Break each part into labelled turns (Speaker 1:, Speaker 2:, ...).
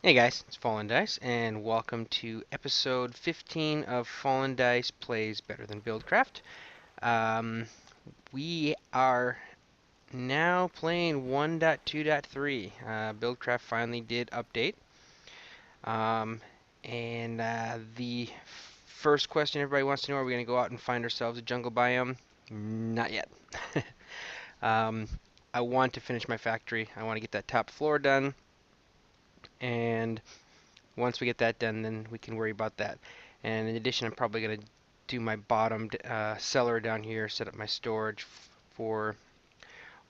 Speaker 1: Hey guys, it's FallenDice, and welcome to episode 15 of FallenDice Plays Better Than BuildCraft. We are now playing 1.2.3. BuildCraft finally did update. Um, and the first question everybody wants to know, are we going to go out and find ourselves a jungle biome? Not yet. um, I want to finish my factory. I want to get that top floor done, and once we get that done, then we can worry about that. And in addition, I'm probably going to do my bottom cellar down here, set up my storage for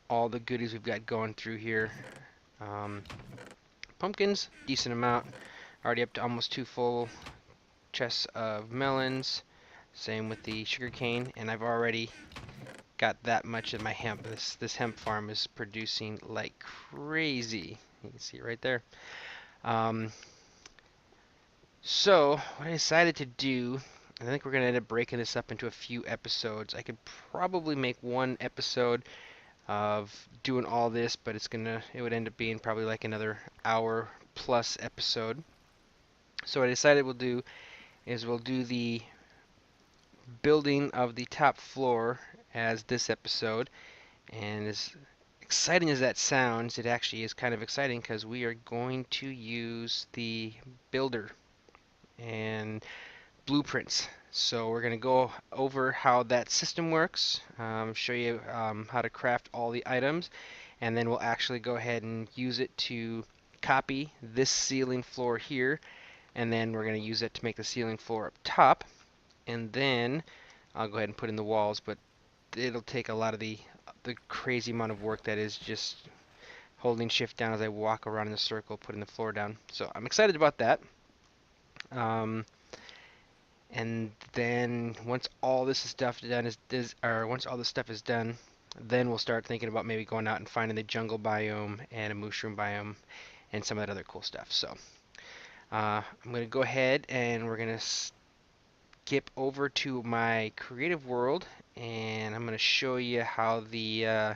Speaker 1: all the goodies we've got going through here. Um, Pumpkins, decent amount. Already up to almost 2 full chests of melons. Same with the sugarcane, and I've already got that much of my hemp. This hemp farm is producing like crazy. You can see it right there. Um, So, what I decided to do, I think we're going to end up breaking this up into a few episodes. I could probably make one episode of doing all this, but it would end up being probably like another hour plus episode. So what I decided we'll do is we'll do the building of the top floor as this episode. And as exciting as that sounds, it actually is kind of exciting because we are going to use the builder and blueprints. So we're going to go over how that system works, show you how to craft all the items, and then we'll actually go ahead and use it to copy this ceiling floor here, and then we're going to use it to make the ceiling floor up top, and then I'll go ahead and put in the walls, but it'll take a lot of the crazy amount of work that is just holding shift down as I walk around in a circle, putting the floor down. So I'm excited about that. And then once all this stuff done or once all this stuff is done, then we'll start thinking about maybe going out and finding the jungle biome and a mushroom biome and some of that other cool stuff. So I'm going to go ahead and we're going to skip over to my creative world, and I'm going to show you how the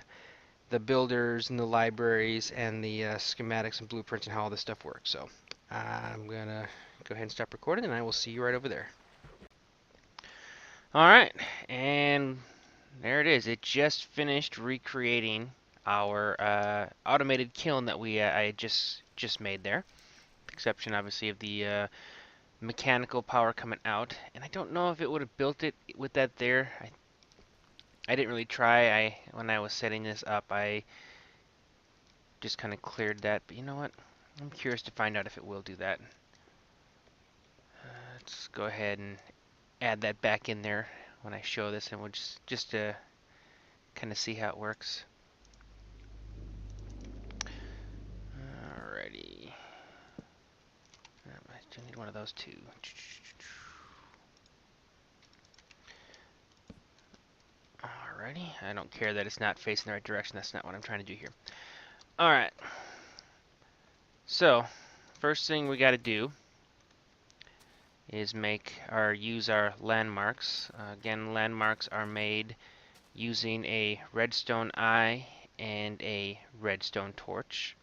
Speaker 1: builders and the libraries and the schematics and blueprints and how all this stuff works. So I'm going to go ahead and stop recording, and I will see you right over there. Alright, and there it is. It just finished recreating our automated kiln that I just made there. Exception, obviously, of the mechanical power coming out. And I don't know if it would have built it with that there. I didn't really try. When I was setting this up, I just kind of cleared that. But you know what? I'm curious to find out if it will do that. Let's go ahead and add that back in there when I show this, and we'll just kind of see how it works. Alrighty. I still need one of those too. Alrighty. I don't care that it's not facing the right direction. That's not what I'm trying to do here. Alright. So, first thing we got to do is use our landmarks. Again, landmarks are made using a redstone eye and a redstone torch.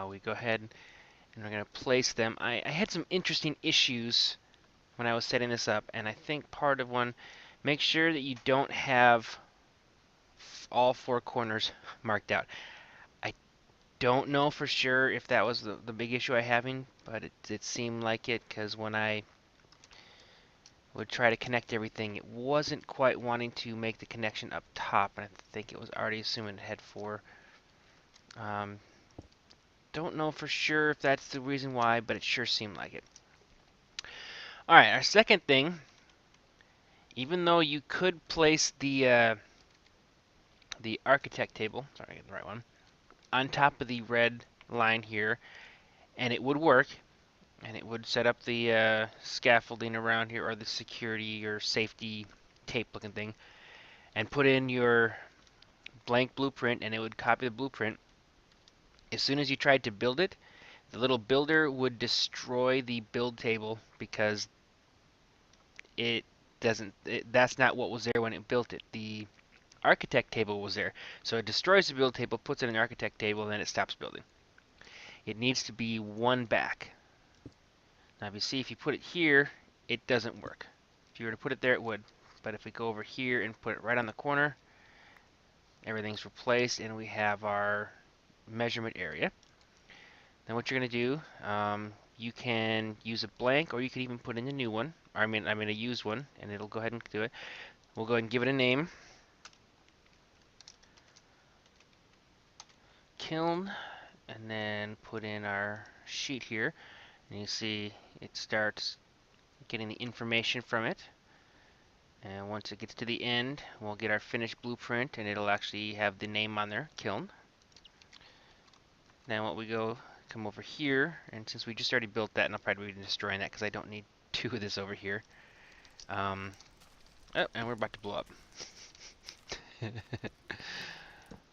Speaker 1: We go ahead and we're going to place them. I had some interesting issues when I was setting this up, and I think part of one, make sure that you don't have all 4 corners marked out. I don't know for sure if that was the big issue I having, but it seemed like it, because when I would try to connect everything, it wasn't quite wanting to make the connection up top, and I think it was already assuming it had 4. Don't know for sure if that's the reason why, but it sure seemed like it. Alright, our second thing, even though you could place the architect table, sorry, I get the right one, on top of the red line here, and it would work, and it would set up the scaffolding around here, or the security or safety tape looking thing, and put in your blank blueprint, and it would copy the blueprint. As soon as you tried to build it, the little builder would destroy the build table, because that's not what was there when it built it. The architect table was there. So it destroys the build table, puts it in the architect table, and then it stops building. it needs to be one back. Now if you see, if you put it here, it doesn't work. If you were to put it there, it would. But if we go over here and put it right on the corner, everything's replaced and we have our measurement area. Then what you're going to do, you can use a blank, or you can even put in a new one. Or I'm going to use one, and it'll go ahead and do it. We'll go ahead and give it a name. Kiln, and then put in our sheet here. And you see it starts getting the information from it. And once it gets to the end, we'll get our finished blueprint, and it'll actually have the name on there, Kiln. Then what we come over here, and since we just already built that, and I'll probably be destroying that because I don't need two of this over here. Oh, and we're about to blow up.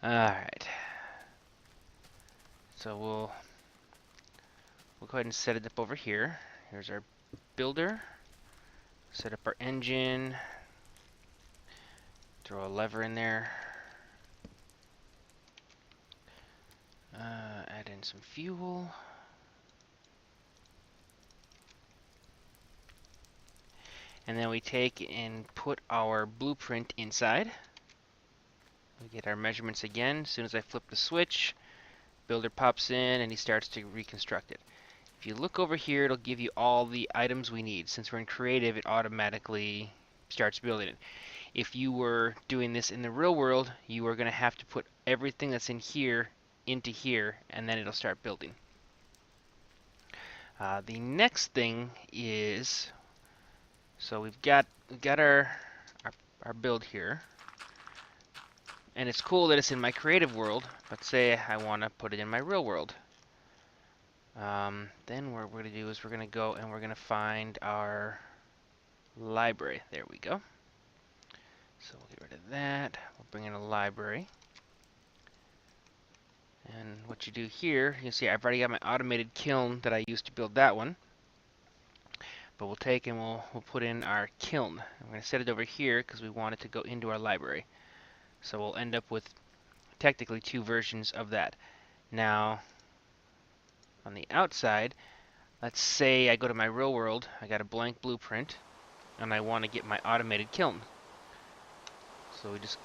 Speaker 1: Alright. So we'll go ahead and set it up over here. Here's our builder. Set up our engine. Throw a lever in there. Add in some fuel. And then we take and put our blueprint inside. We get our measurements again. As soon as I flip the switch, builder pops in and he starts to reconstruct it. If you look over here, it'll give you all the items we need. Since we're in creative, it automatically starts building it. If you were doing this in the real world, you are going to have to put everything that's in here into here, and then it'll start building. The next thing is, so we've got our build here, and it's cool that it's in my creative world, but say I want to put it in my real world. Then what we're going to do is we're going to go and we're going to find our library. There we go. So we'll get rid of that. We'll bring in a library. And what you do here, you see I've already got my automated kiln that I used to build that one. But we'll take and we'll put in our kiln. I'm going to set it over here because we want it to go into our library. So we'll end up with technically two versions of that. Now, on the outside, let's say I go to my real world, I got a blank blueprint, and I want to get my automated kiln. So we just,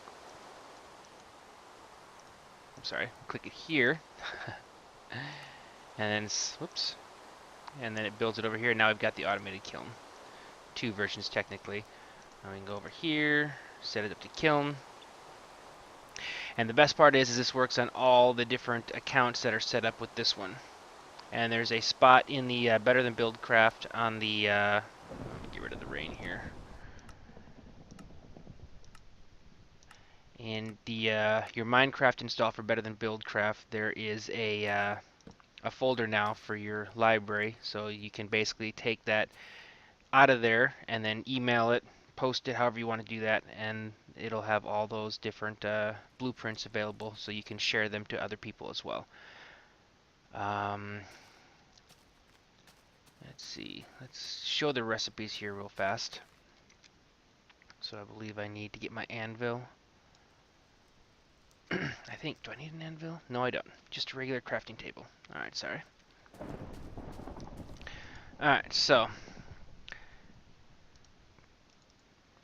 Speaker 1: click it here, and then, whoops, and then it builds it over here. Now we've got the automated kiln. Two versions technically. Now we can go over here, set it up to kiln. And the best part is this works on all the different accounts that are set up with this one. And there's a spot in the Better Than BuildCraft on the, let me get rid of the rain here. In the your Minecraft install for Better Than BuildCraft, there is a folder now for your library, so you can basically take that out of there and then email it, post it however you want to do that, and it'll have all those different blueprints available, so you can share them to other people as well. Let's see, let's show the recipes here real fast. So I believe I need to get my anvil. I think, do I need an anvil? No, I don't. Just a regular crafting table. Alright, sorry. Alright, so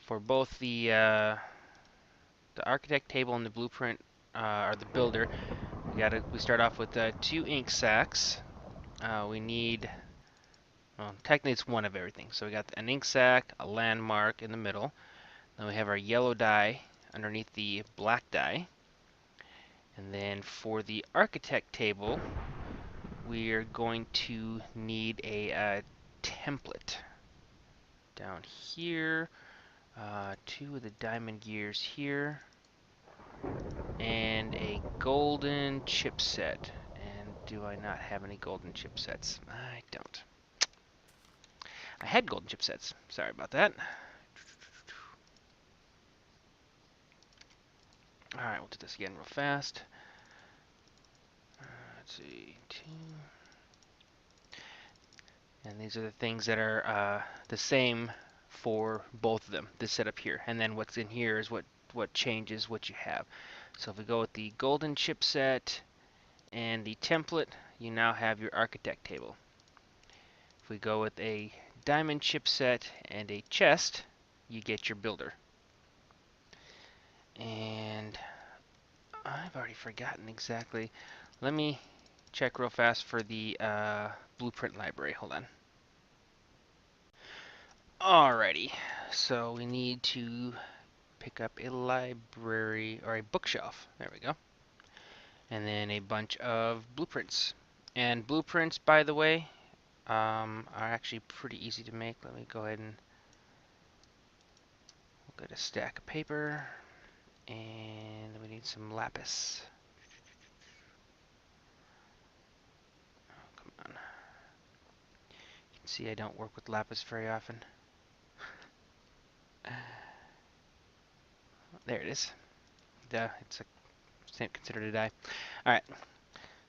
Speaker 1: for both the architect table and the blueprint, or the builder, we start off with 2 ink sacks. We need, well, technically it's one of everything. So we got an ink sac, a landmark in the middle. Then we have our yellow dye underneath the black dye. And then for the architect table, we are going to need a template down here, 2 of the diamond gears here, and a golden chipset. And do I not have any golden chipsets? I don't. I had golden chipsets. Sorry about that. Alright, we'll do this again real fast. Let's see, 2. And these are the things that are the same for both of them, this setup here. And then what's in here is what changes what you have. So if we go with the golden chipset and the template, you now have your architect table. If we go with a diamond chipset and a chest, you get your builder. And I've already forgotten exactly. Let me check real fast for the blueprint library. Hold on. Alrighty, so we need to pick up a library or a bookshelf. There we go. And then a bunch of blueprints. And blueprints, by the way, are actually pretty easy to make. Let me go ahead and we'll get a stack of paper. And we need some lapis. Oh, come on. You can see I don't work with lapis very often. There it is. Duh, it's considered a die. Alright,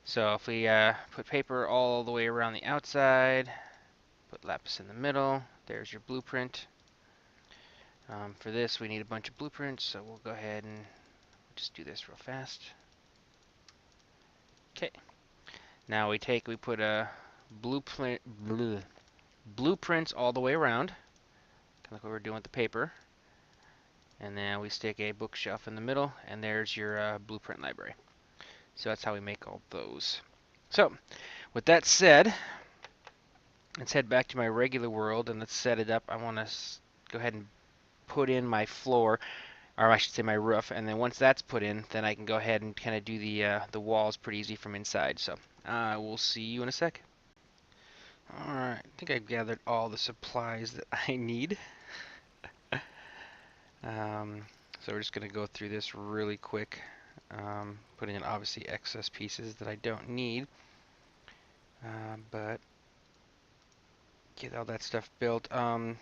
Speaker 1: so if we put paper all the way around the outside, put lapis in the middle, there's your blueprint. For this, we need a bunch of blueprints, so we'll go ahead and just do this real fast. Okay. Now we put a blueprints all the way around, kind of like what we're doing with the paper. And then we stick a bookshelf in the middle, and there's your blueprint library. So that's how we make all those. So, with that said, let's head back to my regular world and let's set it up. I want to go ahead and put in my floor, or I should say my roof, and then once that's put in, then I can go ahead and kind of do the walls pretty easy from inside. So, we'll see you in a sec. Alright, I think I've gathered all the supplies that I need. So we're just going to go through this really quick, putting in obviously excess pieces that I don't need, but get all that stuff built. And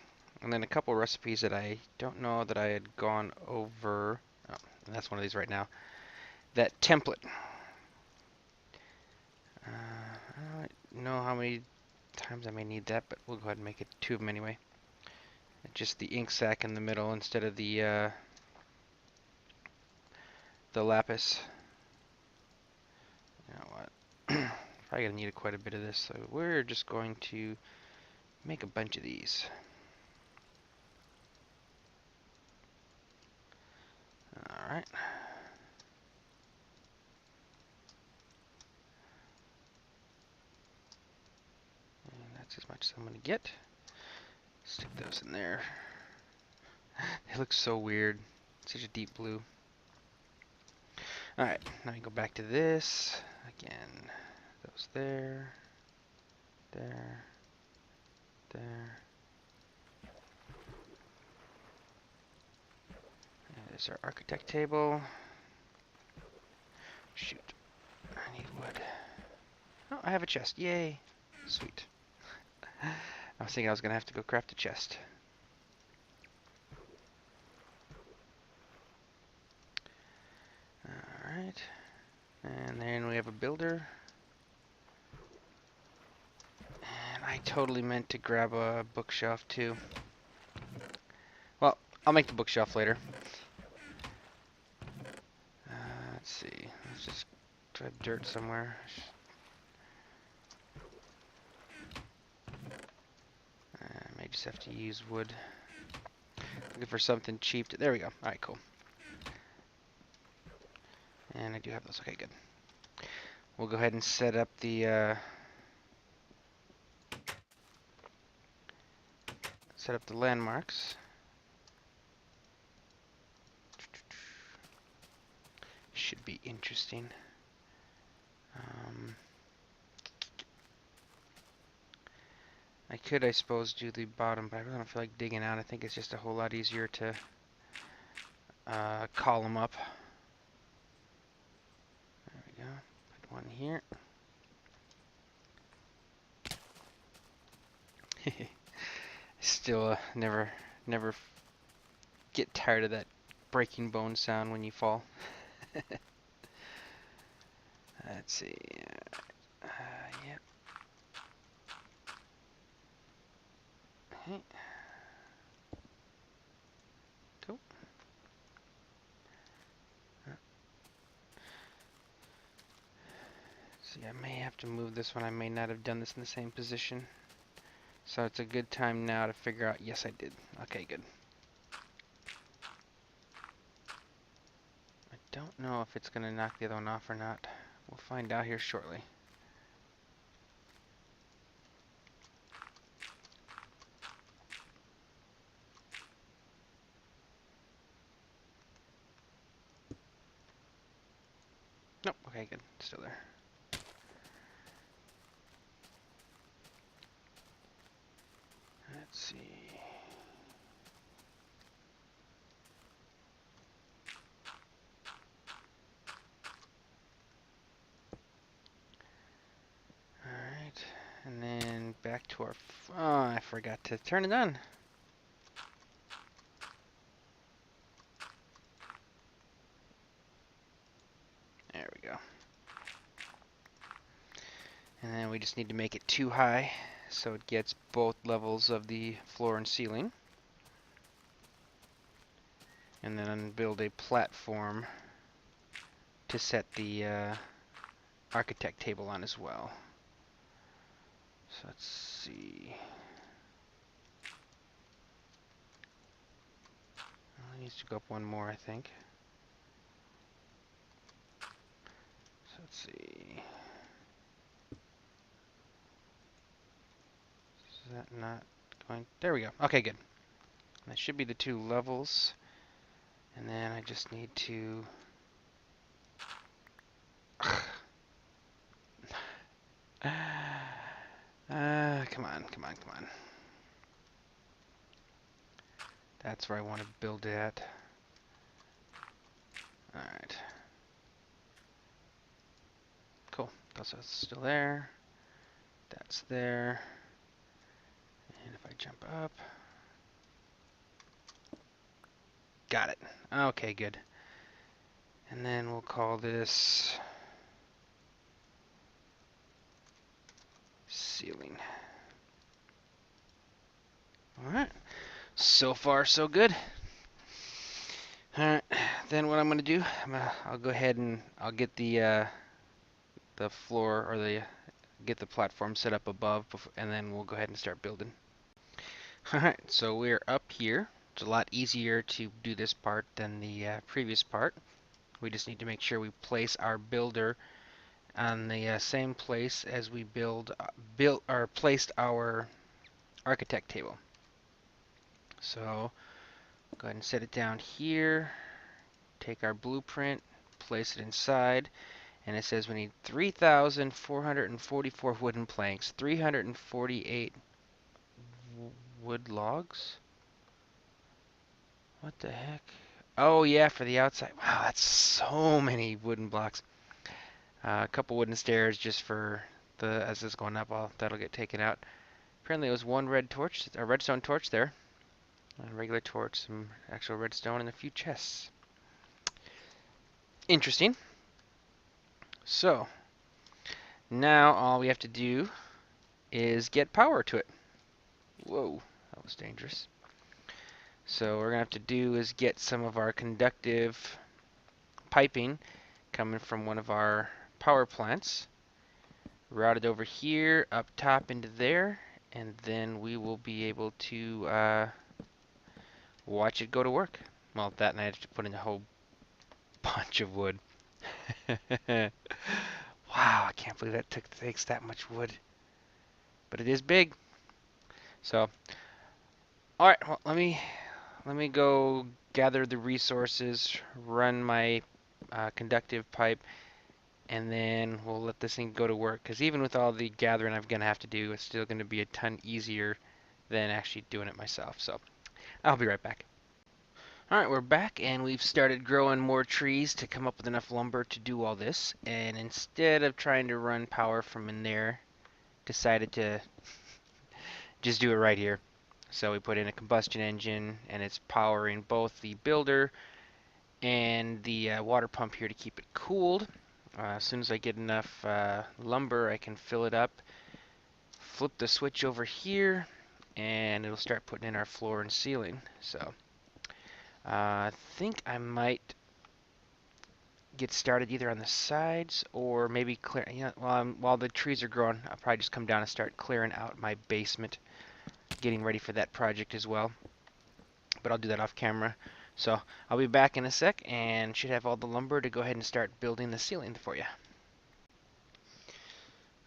Speaker 1: then a couple recipes that I don't know that I had gone over. Oh, and that's one of these right now. That template. I don't know how many times I may need that, but we'll go ahead and make it 2 of them anyway. Just the ink sac in the middle instead of the lapis. You know what? Probably gonna need quite a bit of this, so we're just going to make a bunch of these. Alright. And that's as much as I'm gonna get. Stick those in there. They look so weird. Such a deep blue. Alright, now we go back to this. Again, those there, there, there. And there's our architect table. Shoot, I need wood. Oh, I have a chest. Yay. Sweet. I was thinking I was going to have to go craft a chest. Alright. And then we have a builder. And I totally meant to grab a bookshelf too. Well, I'll make the bookshelf later. Let's see. Let's just try dirt somewhere. I may just have to use wood. Looking for something cheap. There we go. Alright, cool. And I do have those. Okay, good. We'll go ahead and set up the landmarks. Should be interesting. I could, I suppose, do the bottom, but I really don't feel like digging out. I think it's just a whole lot easier to column up. There we go. Put one here. Still never get tired of that breaking bone sound when you fall. Let's see. Yep. Okay. Cool. Let's see. I may have to move this one. I may not have done this in the same position. So it's a good time now to figure out. Yes, I did. Okay, good. I don't know if it's going to knock the other one off or not. We'll find out here shortly. Nope. Okay, good. Still there. Let's see. Alright. And then back to our... Oh, I forgot to turn it on. There we go. And then we just need to make it too high so it gets both levels of the floor and ceiling. And then build a platform to set the architect table on as well. So let's see. Well, it needs to go up one more, I think. So let's see. Is that not going? There we go. Okay, good. That should be the two levels. And then I just need to... come on, come on, come on. That's where I want to build it at. Alright. Cool. That's still there. That's there. And if I jump up... Got it. Okay, good. And then we'll call this... ceiling. Alright. So far, so good. Alright. Then what I'm going to do, I'll go ahead and I'll get the floor, or get the platform set up above, and then we'll go ahead and start building. Alright, so we're up here. It's a lot easier to do this part than the previous part. We just need to make sure we place our builder on the same place as we placed our architect table. So go ahead and set it down here. Take our blueprint, place it inside, and it says we need 3,444 wooden planks, 348 wood logs. What the heck? Oh yeah, for the outside. Wow, that's so many wooden blocks. A couple wooden stairs just for as it's going up. That'll get taken out. Apparently, it was one red torch, a redstone torch there, a regular torch, some actual redstone, and a few chests. Interesting. So now all we have to do is get power to it. Whoa, that was dangerous. So what we're gonna have to do is get some of our conductive piping coming from one of our power plants, route it over here, up top into there, and then we will be able to watch it go to work. Well, that night I have to put in a whole bunch of wood. Wow, I can't believe that takes that much wood. But it is big. So, all right, well, let me go gather the resources, run my conductive pipe, and then we'll let this thing go to work. Because even with all the gathering I'm gonna have to do, it's still gonna be a ton easier than actually doing it myself. So, I'll be right back. Alright, we're back, and we've started growing more trees to come up with enough lumber to do all this. And instead of trying to run power from in there, decided to just do it right here. So we put in a combustion engine, and it's powering both the builder and the water pump here to keep it cooled. As soon as I get enough lumber, I can fill it up, flip the switch over here, and it'll start putting in our floor and ceiling. So I think I might get started either on the sides or maybe clear. You know, while the trees are growing, I'll probably just come down and start clearing out my basement, getting ready for that project as well. But I'll do that off camera. So I'll be back in a sec and should have all the lumber to go ahead and start building the ceiling for you.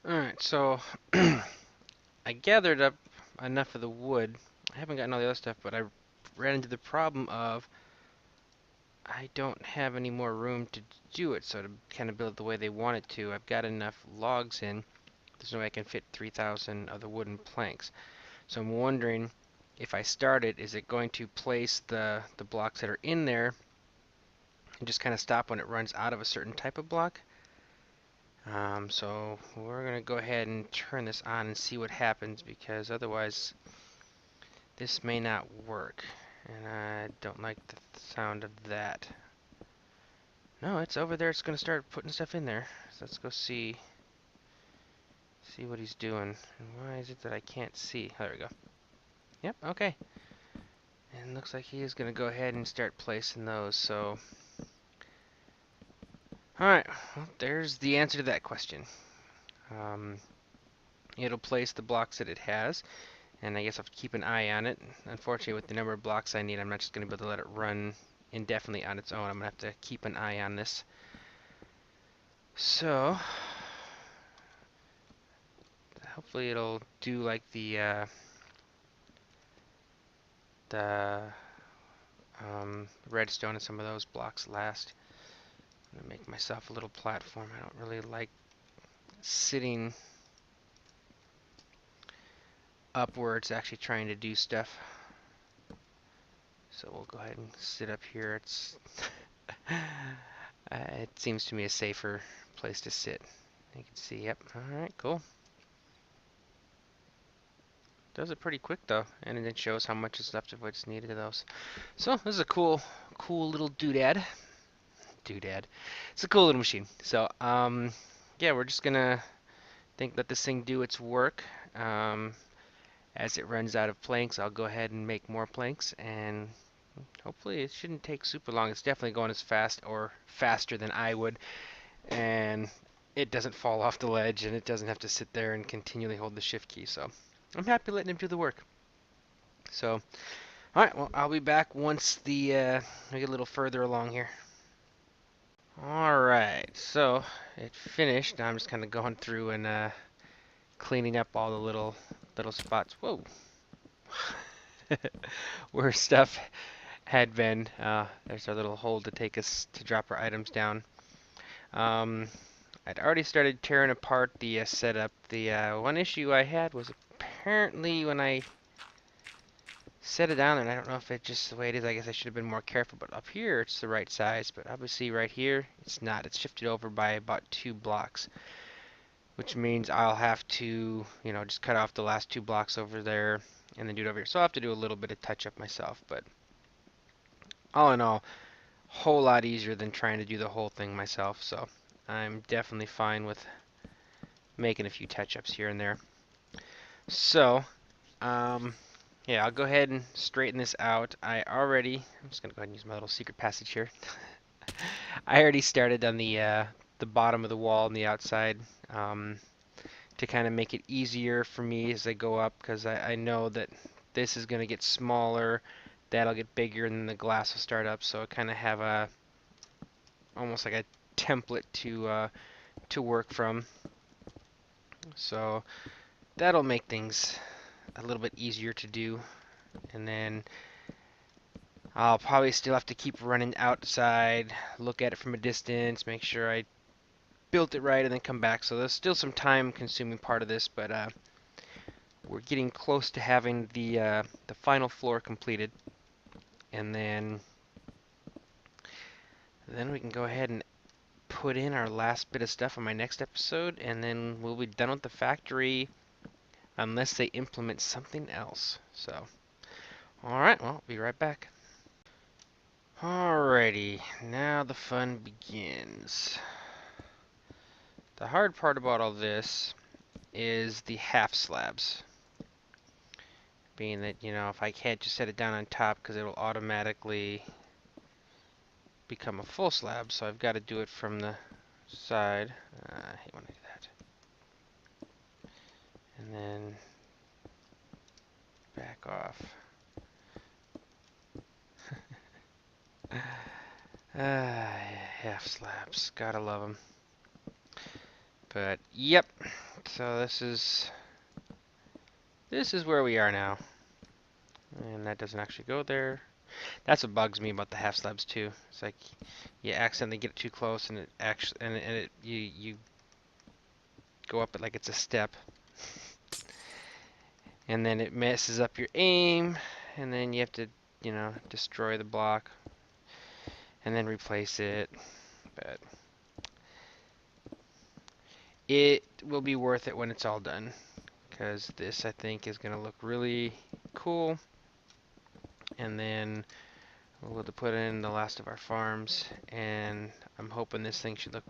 Speaker 1: Alright, so I gathered up enough of the wood. I haven't gotten all the other stuff, but I ran into the problem of I don't have any more room to do it, so to kind of build it the way they want it to, I've got enough logs in. There's no way I can fit 3,000 of the wooden planks. So I'm wondering if I start it, is it going to place the blocks that are in there and just kind of stop when it runs out of a certain type of block? So we're going to go ahead and turn this on and see what happens, because otherwise this may not work. And I don't like the sound of that. No, it's over there. It's going to start putting stuff in there. So let's go see what he's doing. And why is it that I can't see? There we go. Yep, okay. And looks like he is going to go ahead and start placing those. So, alright, well, there's the answer to that question. It'll place the blocks that it has, and I guess I'll have to keep an eye on it. Unfortunately, with the number of blocks I need, I'm not just going to be able to let it run indefinitely on its own. I'm going to have to keep an eye on this. So, hopefully it'll do like the redstone and some of those blocks last. I'm going to make myself a little platform. I don't really like sitting up where it's actually trying to do stuff. So we'll go ahead and sit up here. It's it seems to me a safer place to sit. You can see, yep. Alright, cool. Does it pretty quick though, and it shows how much is left of what's needed of those. So this is a cool little doodad. It's a cool little machine. So yeah, we're just gonna let this thing do its work. As it runs out of planks, I'll go ahead and make more planks, and hopefully it shouldn't take super long. It's definitely going as fast or faster than I would, and it doesn't fall off the ledge, and it doesn't have to sit there and continually hold the shift key. So I'm happy letting him do the work. So, alright, well, I'll be back once we get a little further along here. Alright, so it finished. Now I'm just kind of going through and cleaning up all the little spots. Whoa! Where stuff had been. There's our little hole to take us to drop our items down. I'd already started tearing apart the setup. The one issue I had was apparently when I set it down, and I don't know if it's just the way it is. I guess I should have been more careful, but up here it's the right size, but obviously right here it's not. It's shifted over by about 2 blocks, which means I'll have to, you know, just cut off the last 2 blocks over there and then do it over here. So I'll have to do a little bit of touch up myself, but all in all, whole lot easier than trying to do the whole thing myself. So I'm definitely fine with making a few touch ups here and there. So yeah, I'll go ahead and straighten this out. I'm just gonna go ahead and use my little secret passage here. I already started on the bottom of the wall on the outside, to kind of make it easier for me as I go up, because I know that this is gonna get smaller, that'll get bigger, and then the glass will start up. So I kind of have a almost like a template to work from. So that'll make things a little bit easier to do. And then I'll probably still have to keep running outside, look at it from a distance, make sure I built it right, and then come back. So there's still some time consuming part of this, but we're getting close to having the final floor completed. And then we can go ahead and put in our last bit of stuff on my next episode, and then we'll be done with the factory unless they implement something else. So, alright, well, I'll be right back. Alrighty, now the fun begins. The hard part about all this is the half slabs. Being that, you know, if I can't just set it down on top, because it'll automatically become a full slab, so I've got to do it from the side. I hate when I do that. And then back off. Half slabs, gotta love them. But yep, so this is where we are now, and that doesn't actually go there. That's what bugs me about the half slabs too. It's like you accidentally get it too close, and it actually and it you go up it like it's a step, and then it messes up your aim, and then you have to destroy the block and then replace it. But it will be worth it when it's all done, because this I think is gonna look really cool. And then we'll have to put in the last of our farms, and I'm hoping this thing should look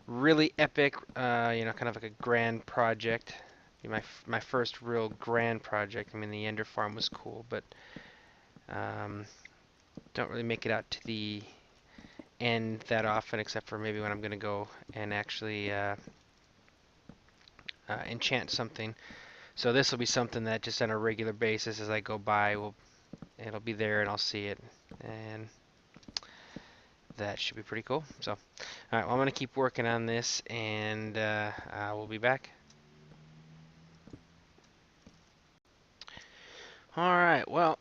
Speaker 1: really epic, kind of like a grand project. My first real grand project. I mean, the Ender farm was cool, but um, don't really make it out to the end that often, except for maybe when I'm going to go and actually enchant something. So this will be something that just on a regular basis as I go by, it'll be there and I'll see it, and that should be pretty cool. So, all right, well, I'm going to keep working on this, and we'll be back. All right, well,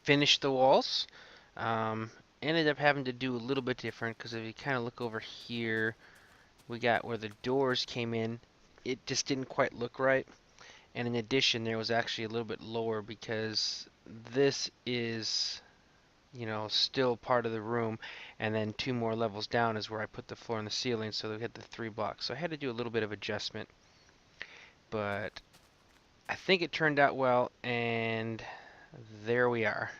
Speaker 1: finished the walls. Um, Ended up having to do a little bit different, because if you kind of look over here, we got where the doors came in. It just didn't quite look right. And in addition, there was actually a little bit lower, because this is, still part of the room, and then 2 more levels down is where I put the floor and the ceiling, so we had the 3 blocks. So I had to do a little bit of adjustment, but I think it turned out well, and there we are.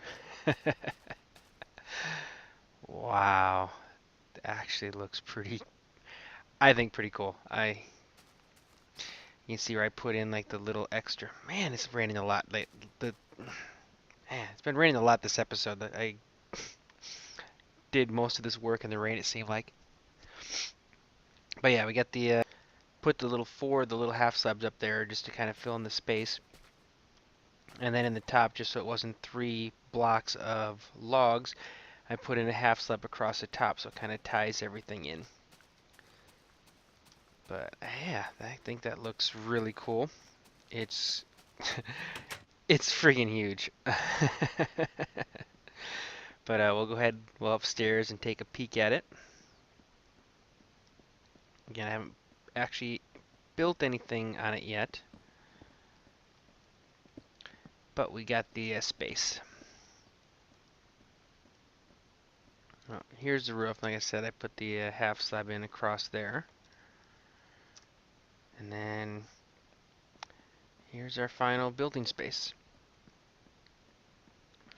Speaker 1: Wow, it actually looks I think pretty cool. You can see where I put in like the little extra. Man, it's raining a lot. It's been raining a lot this episode. I did most of this work in the rain, it seemed like. But yeah, we got put the little half slabs up there just to kind of fill in the space. And then in the top, just so it wasn't 3 blocks of logs, I put in a half slab across the top, so it kind of ties everything in. But yeah, I think that looks really cool. It's it's friggin' huge. But we'll go ahead, well, upstairs and take a peek at it. Again, I haven't actually built anything on it yet, but we got the space. Well, here's the roof. Like I said, I put the half slab in across there. And then here's our final building space.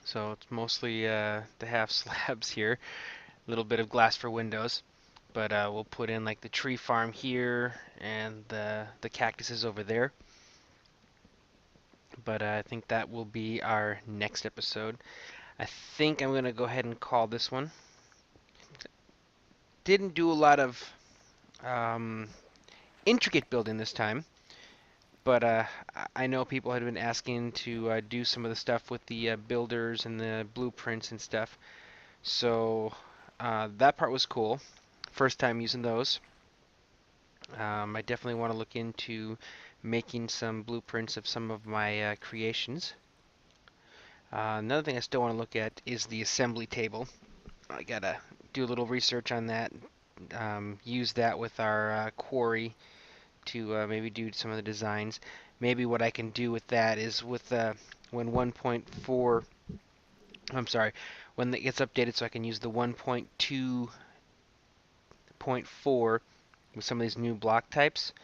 Speaker 1: So it's mostly the half slabs here, a little bit of glass for windows, but we'll put in like the tree farm here and the cactuses over there. But I think that will be our next episode. I think I'm going to go ahead and call this one. Didn't do a lot of um, intricate building this time, but I know people had been asking to do some of the stuff with the builders and the blueprints and stuff. So that part was cool. First time using those. I definitely want to look into making some blueprints of some of my creations. Another thing I still want to look at is the assembly table. I gotta do a little research on that. Use that with our quarry to maybe do some of the designs. Maybe what I can do with that is with when 1.4, I'm sorry, when it gets updated, so I can use the 1.2.4 with some of these new block types.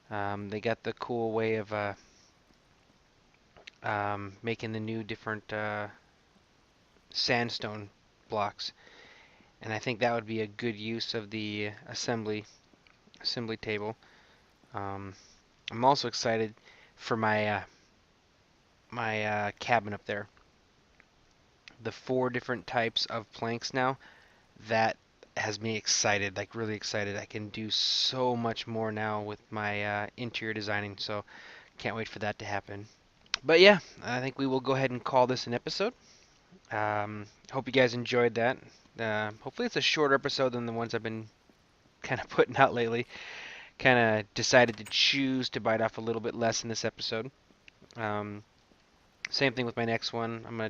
Speaker 1: They got the cool way of making the new different sandstone blocks, and I think that would be a good use of the assembly table. I'm also excited for my cabin up there. the 4 different types of planks now, that has me excited, like really excited. I can do so much more now with my interior designing, so can't wait for that to happen. But yeah, I think we will go ahead and call this an episode. Hope you guys enjoyed that. Hopefully it's a shorter episode than the ones I've been kind of putting out lately. Kind of decided to choose to bite off a little bit less in this episode. Um, Same thing with my next one. I'm gonna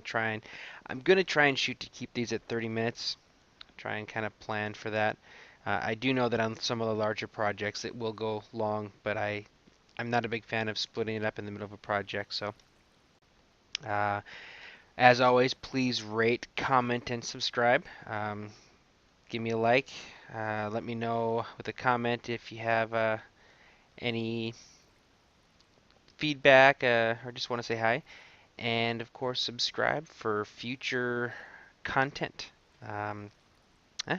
Speaker 1: try and shoot to keep these at 30 minutes. Try and kind of plan for that. I do know that on some of the larger projects it will go long, but I'm not a big fan of splitting it up in the middle of a project. So, uh, as always, please rate, comment, and subscribe. Give me a like. Let me know with a comment if you have any feedback or just want to say hi. And of course, subscribe for future content. Um, eh,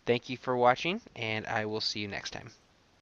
Speaker 1: Thank you for watching, and I will see you next time.